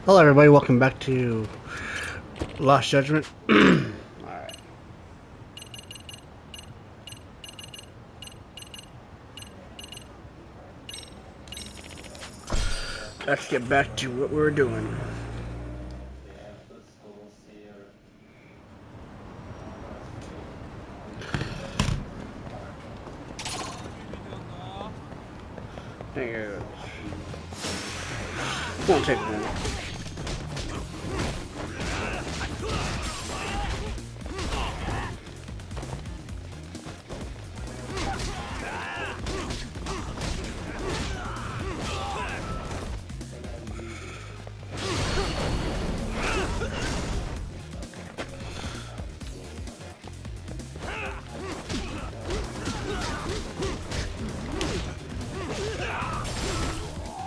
Hello, everybody. Welcome back to Lost Judgment. Alright. Let's get back to what we're doing. Hang on. Won't take long.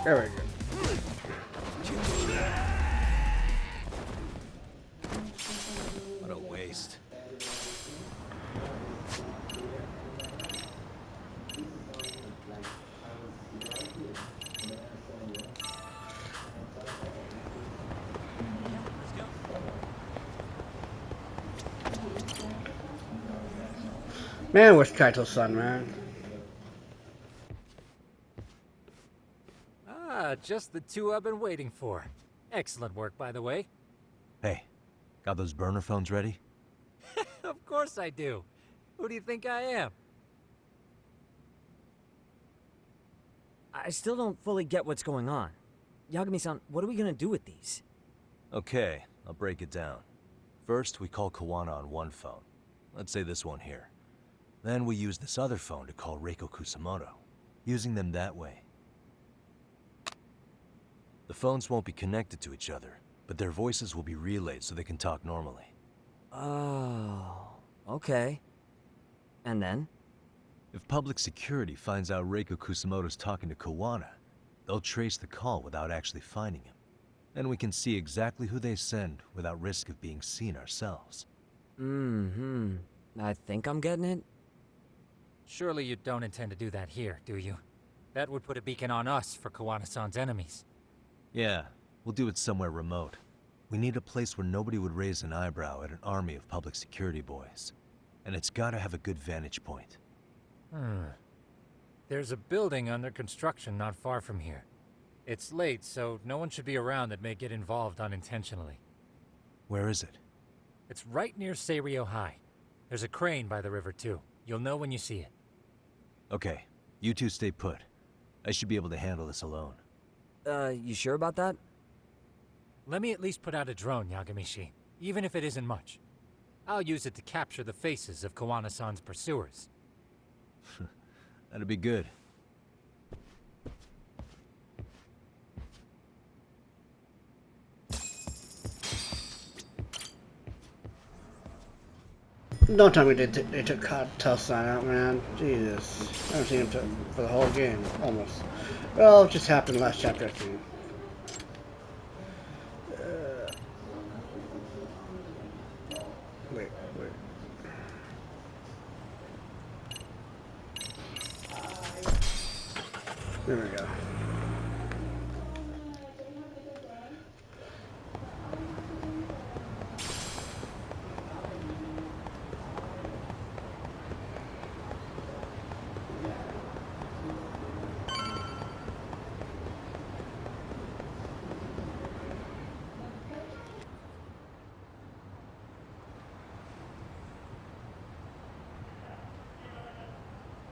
There we go. What a waste. Man, where's Kaito's son, man? Ah, just the two I've been waiting for. Excellent work, by the way. Hey, got those burner phones ready? Of course I do. Who do you think I am? I still don't fully get what's going on. Yagami-san, what are we gonna do with these? Okay, I'll break it down. First, we call Kawana on one phone. Let's say this one here. Then we use this other phone to call Reiko Kusamoto, using them that way. The phones won't be connected to each other, but their voices will be relayed so they can talk normally. Oh, okay. And then? If public security finds out Reiko Kusamoto's talking to Kawana, they'll trace the call without actually finding him. Then we can see exactly who they send without risk of being seen ourselves. Mm-hmm. I think I'm getting it. Surely you don't intend to do that here, do you? That would put a beacon on us for Kawana-san's enemies. Yeah, we'll do it somewhere remote. We need a place where nobody would raise an eyebrow at an army of public security boys. And it's gotta have a good vantage point. There's a building under construction not far from here. It's late, so no one should be around that may get involved unintentionally. Where is it? It's right near Seirio High. There's a crane by the river, too. You'll know when you see it. Okay, you two stay put. I should be able to handle this alone. You sure about that? Let me at least put out a drone, Yagamishi, even if it isn't much. I'll use it to capture the faces of Kawana-san's pursuers. That'd be good. Don't tell me they took Kaito's son out, man. Jesus. I haven't seen him for the whole game, almost. Well, it just happened last chapter, I think. Wait. There we go.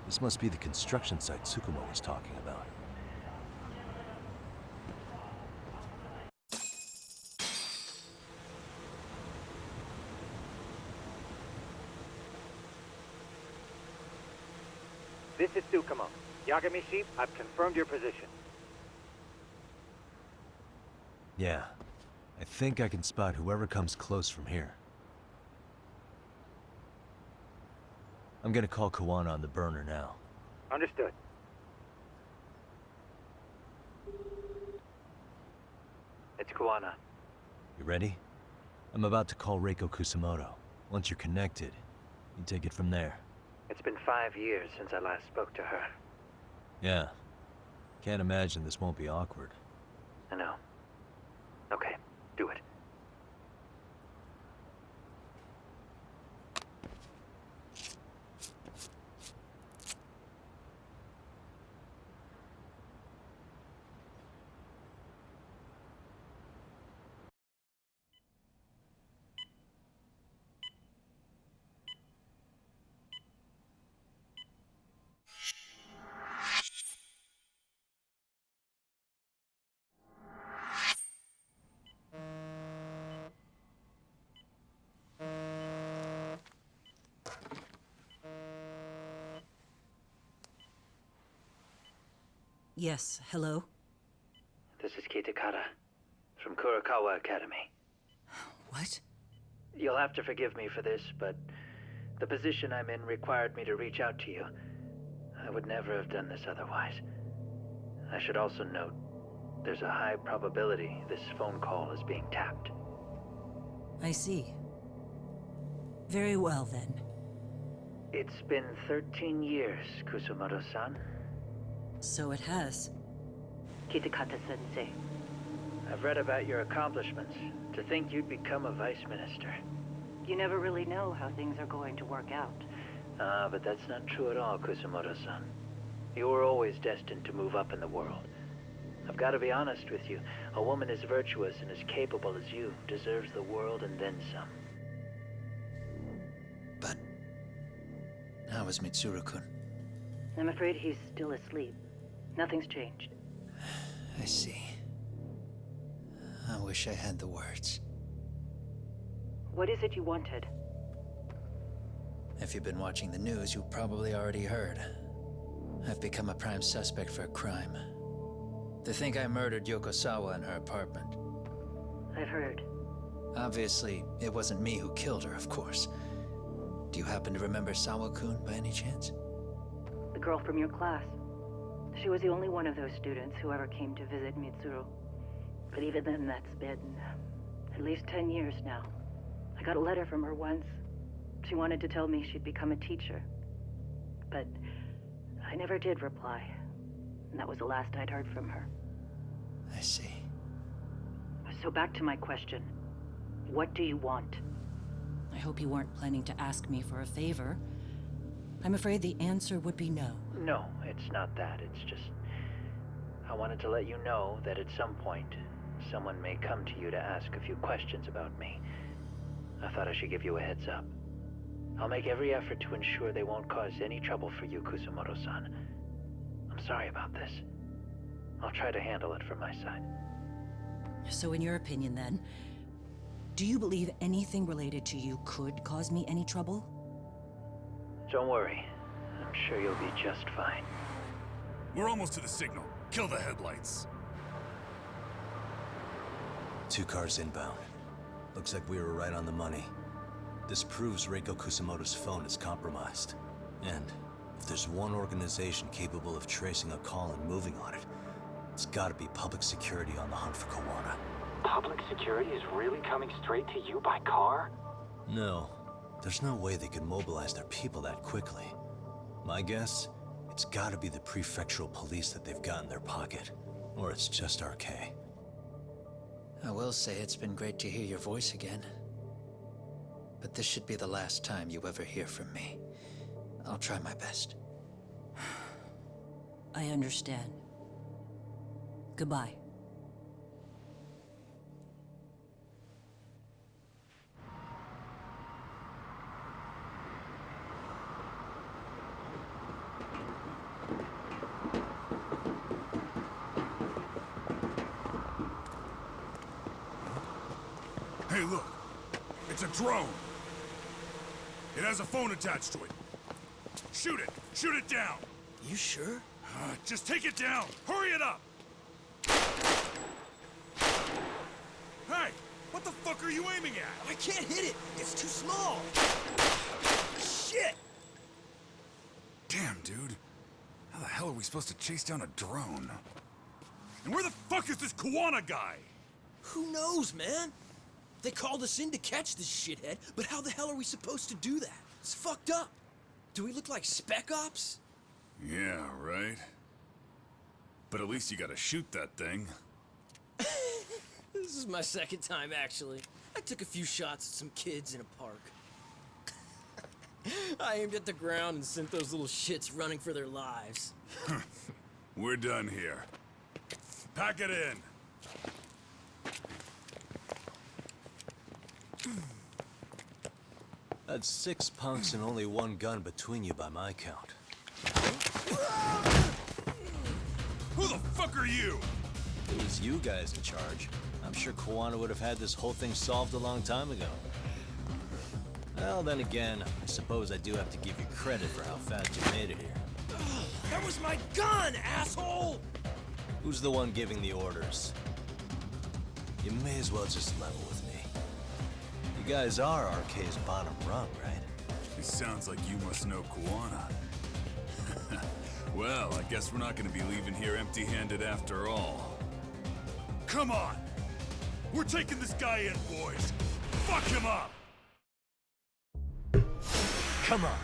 This must be the construction site Tsukumo was talking about. This is Tsukumo. Yagamishi, I've confirmed your position. Yeah, I think I can spot whoever comes close from here. I'm gonna call Kawana on the burner now. Understood. It's Kawana. You ready? I'm about to call Reiko Kusamoto. Once you're connected, you take it from there. It's been 5 years since I last spoke to her. Yeah. Can't imagine this won't be awkward. I know. Okay. Yes, hello? This is Kitakata, from Kurakawa Academy. What? You'll have to forgive me for this, but the position I'm in required me to reach out to you. I would never have done this otherwise. I should also note, there's a high probability this phone call is being tapped. I see. Very well, then. It's been 13 years, Kusumoto-san. So it has. Kitakata-sensei. I've read about your accomplishments. To think you'd become a vice minister. You never really know how things are going to work out. But that's not true at all, Kusumoto-san. You were always destined to move up in the world. I've got to be honest with you. A woman as virtuous and as capable as you deserves the world and then some. But how is Mitsuru-kun? I'm afraid he's still asleep. Nothing's changed. I see. I wish I had the words. What is it you wanted? If you've been watching the news, you probably already heard. I've become a prime suspect for a crime. They think I murdered Yokosawa in her apartment. I've heard. Obviously, it wasn't me who killed her, of course. Do you happen to remember Sawa-kun by any chance? The girl from your class. She was the only one of those students who ever came to visit Mitsuru. But even then, that's been at least 10 years now. I got a letter from her once. She wanted to tell me she'd become a teacher. But I never did reply. And that was the last I'd heard from her. I see. So back to my question. What do you want? I hope you weren't planning to ask me for a favor. I'm afraid the answer would be no. No, it's not that. It's just... I wanted to let you know that at some point, someone may come to you to ask a few questions about me. I thought I should give you a heads up. I'll make every effort to ensure they won't cause any trouble for you, Kusumoto-san. I'm sorry about this. I'll try to handle it from my side. So in your opinion, then, do you believe anything related to you could cause me any trouble? Don't worry. I'm sure you'll be just fine. We're almost to the signal. Kill the headlights. 2 cars inbound. Looks like we were right on the money. This proves Reiko Kusumoto's phone is compromised. And if there's one organization capable of tracing a call and moving on it, it's gotta be public security on the hunt for Kawana. Public security is really coming straight to you by car? No. There's no way they could mobilize their people that quickly. My guess, it's gotta be the prefectural police that they've got in their pocket. Or it's just RK. I will say it's been great to hear your voice again. But this should be the last time you ever hear from me. I'll try my best. I understand. Goodbye. Hey, look. It's a drone. It has a phone attached to it. Shoot it! Shoot it down! You sure? Just take it down! Hurry it up! Hey! What the fuck are you aiming at? I can't hit it! It's too small! Shit! Damn, dude. How the hell are we supposed to chase down a drone? And where the fuck is this Kawana guy? Who knows, man? They called us in to catch this shithead, but how the hell are we supposed to do that? It's fucked up. Do we look like Spec Ops? Yeah, right. But at least you gotta shoot that thing. This is my second time, actually. I took a few shots at some kids in a park. I aimed at the ground and sent those little shits running for their lives. We're done here. Pack it in. That's 6 punks and only 1 gun between you by my count. Who the fuck are you? If it was you guys in charge, I'm sure Kawana would have had this whole thing solved a long time ago. Well, then again, I suppose I do have to give you credit for how fast you made it here. That was my gun, asshole! Who's the one giving the orders? You may as well just level with me. You guys are RK's bottom rung, right? It sounds like you must know Kuwana. Well, I guess we're not gonna be leaving here empty-handed after all. Come on! We're taking this guy in, boys! Fuck him up! Come on.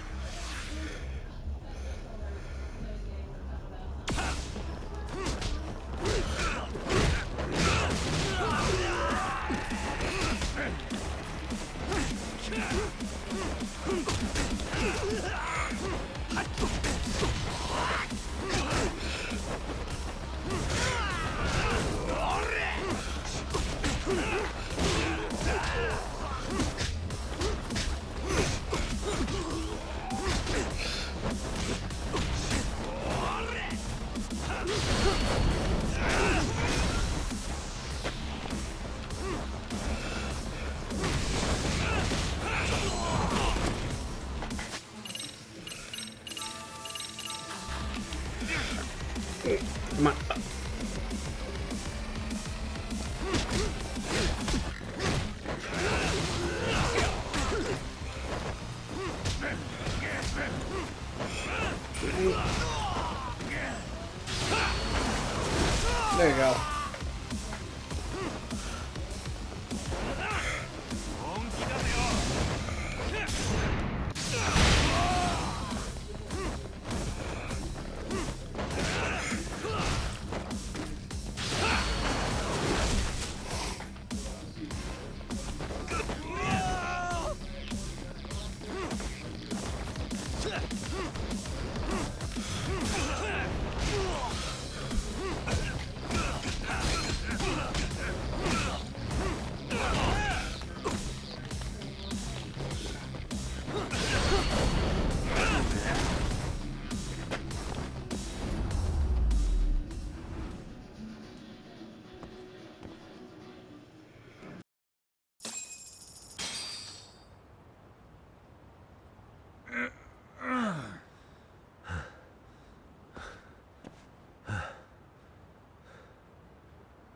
Come on. There you go.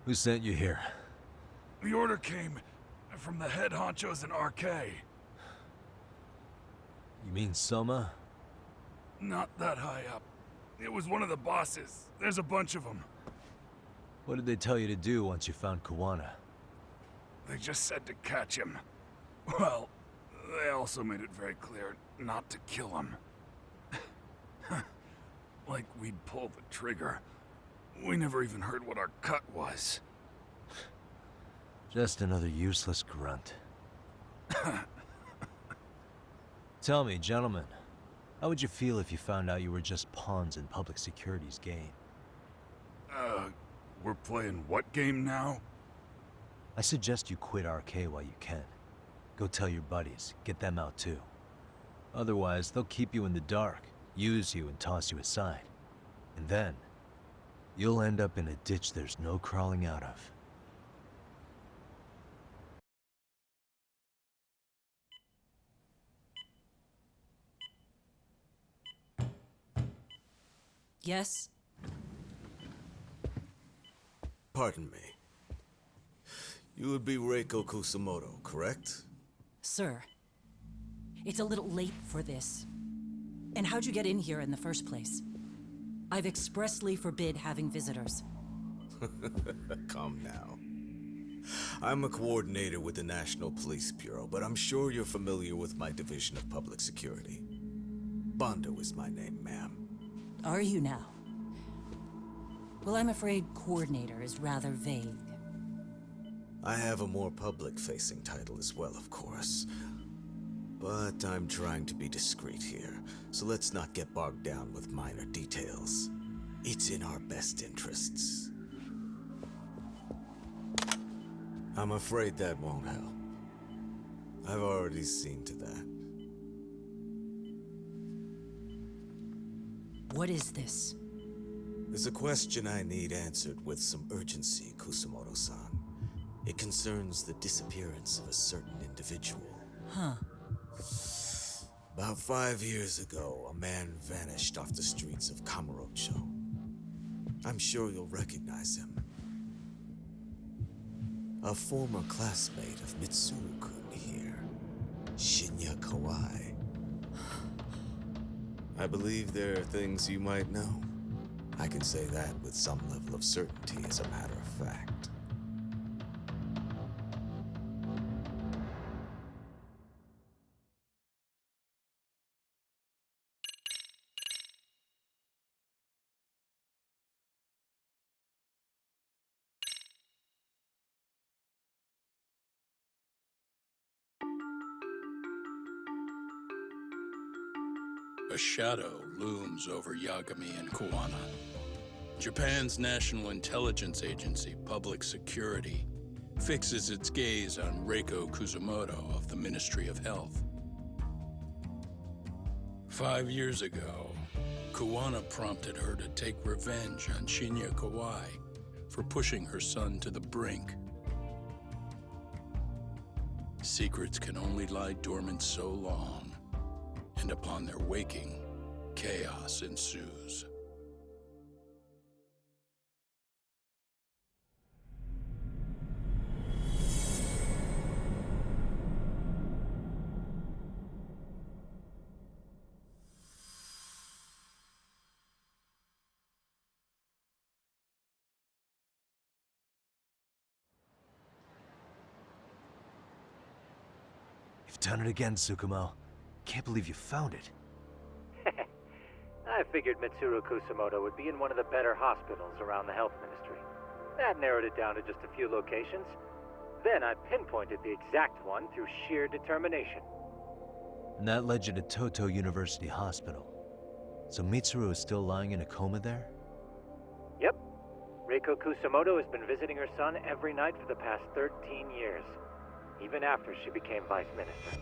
Who sent you here? The order came from the head honchos in RK. You mean Soma? Not that high up. It was one of the bosses. There's a bunch of them. What did they tell you to do once you found Kuwana? They just said to catch him. Well, they also made it very clear not to kill him. Like we'd pull the trigger. We never even heard what our cut was. Just another useless grunt. Tell me, gentlemen, how would you feel if you found out you were just pawns in public security's game? We're playing what game now? I suggest you quit RK while you can. Go tell your buddies, get them out too. Otherwise, they'll keep you in the dark, use you and toss you aside. And then, you'll end up in a ditch there's no crawling out of. Yes? Pardon me. You would be Reiko Kusamoto, correct? Sir. It's a little late for this. And how'd you get in here in the first place? I've expressly forbid having visitors. Come now. I'm a coordinator with the National Police Bureau, but I'm sure you're familiar with my Division of Public Security. Bondo is my name, ma'am. Are you now? Well, I'm afraid coordinator is rather vague. I have a more public-facing title as well, of course. But I'm trying to be discreet here, so let's not get bogged down with minor details. It's in our best interests. I'm afraid that won't help. I've already seen to that. What is this? There's a question I need answered with some urgency, Kusamoto-san. It concerns the disappearance of a certain individual. Huh. About 5 years ago, a man vanished off the streets of Kamurocho. I'm sure you'll recognize him. A former classmate of Mitsuru-kun here, Shinya Kawai. I believe there are things you might know. I can say that with some level of certainty, as a matter of fact. A shadow looms over Yagami and Kuwana. Japan's National Intelligence Agency, Public Security, fixes its gaze on Reiko Kusumoto of the Ministry of Health. 5 years ago, Kuwana prompted her to take revenge on Shinya Kawai for pushing her son to the brink. Secrets can only lie dormant so long, and upon their waking, chaos ensues. You've done it again, Tsukumo. Can't believe you found it. I figured Mitsuru Kusumoto would be in one of the better hospitals around the health ministry. That narrowed it down to just a few locations. Then I pinpointed the exact one through sheer determination. And that led you to Toto University Hospital. So Mitsuru is still lying in a coma there? Yep. Reiko Kusumoto has been visiting her son every night for the past 13 years, even after she became vice minister.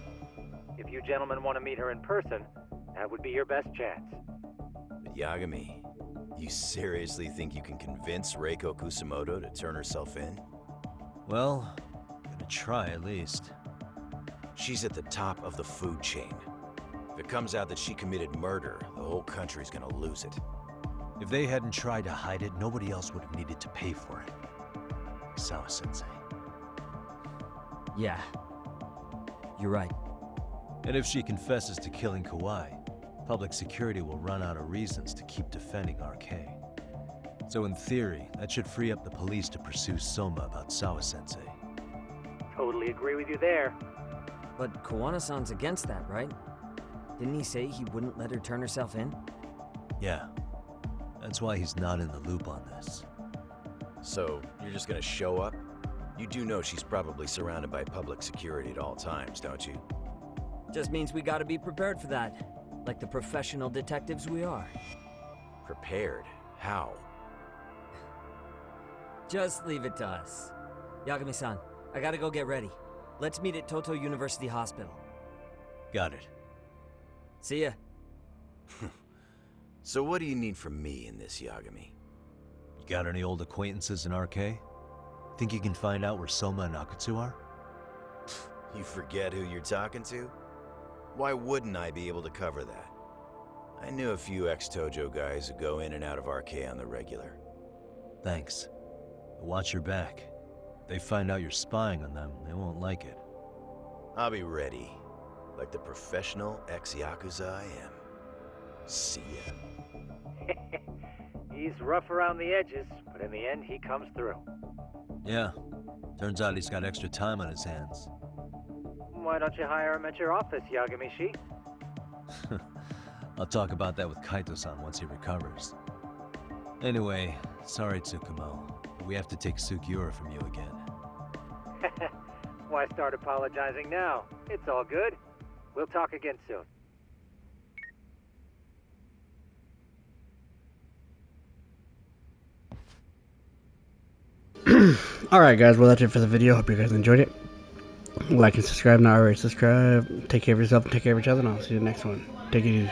If you gentlemen want to meet her in person, that would be your best chance. But Yagami, you seriously think you can convince Reiko Kusumoto to turn herself in? Well, gonna try at least. She's at the top of the food chain. If it comes out that she committed murder, the whole country's gonna lose it. If they hadn't tried to hide it, nobody else would have needed to pay for it. Sawa-sensei. Yeah. You're right. And if she confesses to killing Kawai, public security will run out of reasons to keep defending RK. So in theory, that should free up the police to pursue Soma about Sawa-sensei. Totally agree with you there. But Kuwana-san's against that, right? Didn't he say he wouldn't let her turn herself in? Yeah. That's why he's not in the loop on this. So, you're just gonna show up? You do know she's probably surrounded by public security at all times, don't you? Just means we gotta be prepared for that. Like the professional detectives we are. Prepared? How? Just leave it to us. Yagami-san, I gotta go get ready. Let's meet at Toto University Hospital. Got it. See ya. So what do you need from me in this, Yagami? You got any old acquaintances in RK? Think you can find out where Soma and Akutsu are? You forget who you're talking to? Why wouldn't I be able to cover that? I knew a few ex-Tojo guys who go in and out of RK on the regular. Thanks. But watch your back. If they find out you're spying on them, they won't like it. I'll be ready. Like the professional ex-Yakuza I am. See ya. He's rough around the edges, but in the end he comes through. Yeah. Turns out he's got extra time on his hands. Why don't you hire him at your office, Yagami-shi? I'll talk about that with Kaito-san once he recovers. Anyway, sorry Tsukumo, but we have to take Sugiura from you again. Why start apologizing now? It's all good. We'll talk again soon. Alright guys, well that's it for the video. Hope you guys enjoyed it. Like and subscribe, not already subscribe. Take care of yourself and take care of each other, and I'll see you in the next one. Take it easy.